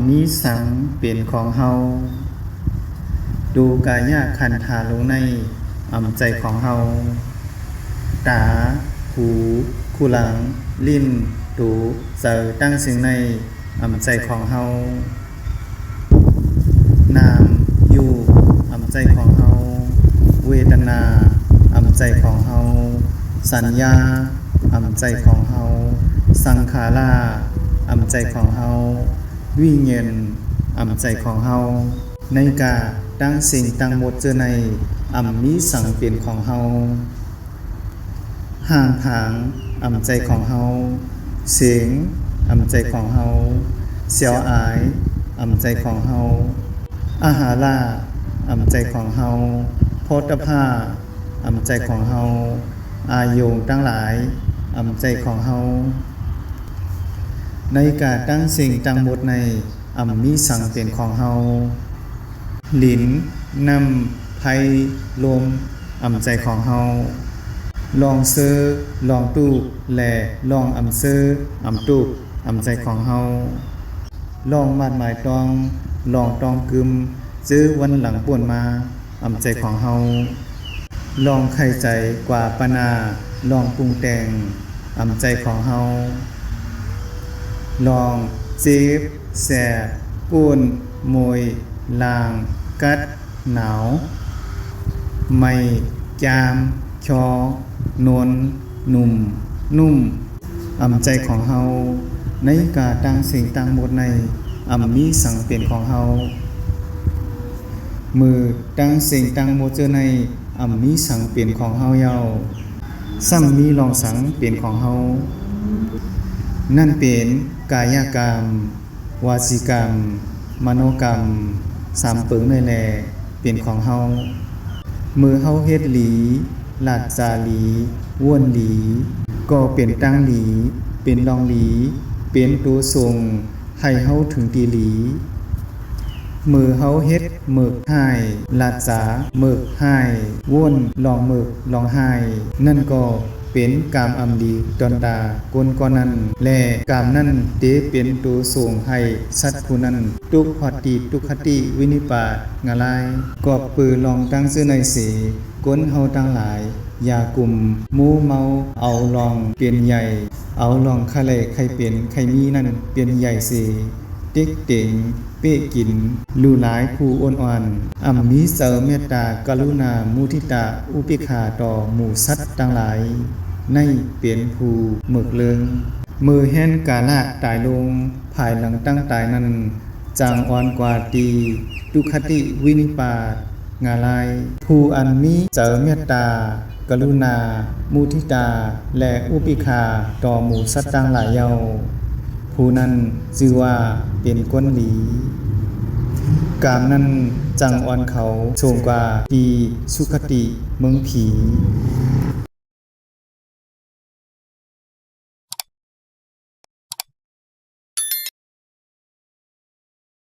นี้สังเป็นของเฮาดูกายะคันธาลงในใจของเฮาตาหูคูหลังลิ้นตูเจอตั้งสิ่งในใจของเฮานามอยู่ใจของเฮาเวทนาใจของเฮาสัญญาใจของเฮาสังขาราใจของเฮาวิญญาณใจของเฮาในกาตั้งสิ่งตั้งหมดเจอในมีสังเปลี่ยนของเฮาห่างผางใจของเฮาเสียงใจของเฮาเสียวอายใจของเฮาอาหาราใจของเฮาโพธภาใจของเฮาอายุตั้งหลายใจของเฮาในการตั้งสิ่งตั้งหมดในมีสังเป็นของเฮาหลินนำไพลมใจของเฮาลองเซอลองตู้และลองเซอตู้ใจของเฮาลองมาดหมายตองลองตองกึมซื้อวันหลังป่วนมาใจของเฮาลองไข่ใจกว่าปนาลองปรุงแต่งใจของเฮาลองจีบแสบปูนมวยลางกัดหนาวไม่จามชอนวลหนุ่มนุ่มใจของเฮาในกาตั้งสิ่งตั้งหมดในมีสังเปลี่ยนของเฮามือตั้งสิ่งตั้งหมดเจอในมีสังเปลี่ยนของเฮาเยาซ้ำมีลองสังเปลี่ยนของเฮานั่นเป็นกายกรรมวาจีกรรมมโนกรรมสามเปิงในแลเป็นของเฮามือเฮาเฮ็ดหลีลาดจาหลีว่วนหลีก็เป็นตั้งหลีเป็นรองหลีเป็นตัวทรงให้เฮาถึงตีหลีมือเฮาเฮ็ดหมึกให้ลาดจาหมึกให้ว่วนลองหมึกลองให้นั่นก็เป็นกามดีตอนตากนก่อนนั้นและกามนั้นเตเป็นตัวส่งให้สัตว์ผู้นั้นทุกขติทุกขติวินิปาตงาลายกอบปือลองตั้งชื่อในเสกนเฮาตั้งหลายอย่ากลุ่มมูเมาเอาลองเปลี่ยนใหญ่เอาลองคะเลใครเปลี่ยนใครมีนั่นเปลี่ยนใหญ่เสติ๊กเต็งเป้กินลูหลายผู้อ้นอ่อนมีเสริมเมตตากรุณามุทิตาอุปิขาต่อหมู่สัตว์ทั้งหลายในเปลี่ยนผู้หมึกเลิงมือแห่นกาละตายลงภายหลังตั้งตายนั้นจางอ่อนกว่าตีทุคติวินิปาตงาลายผู้อันมีเสริมเมตตากรุณามุทิตาและอุปิขาต่อหมู่สัตว์ทั้งหลายเยาผู้นั้นชื่อว่าเป็นก้นหลีกามนั้นจังอ่อนเขาโชงกว่าปีสุขติเมืองผี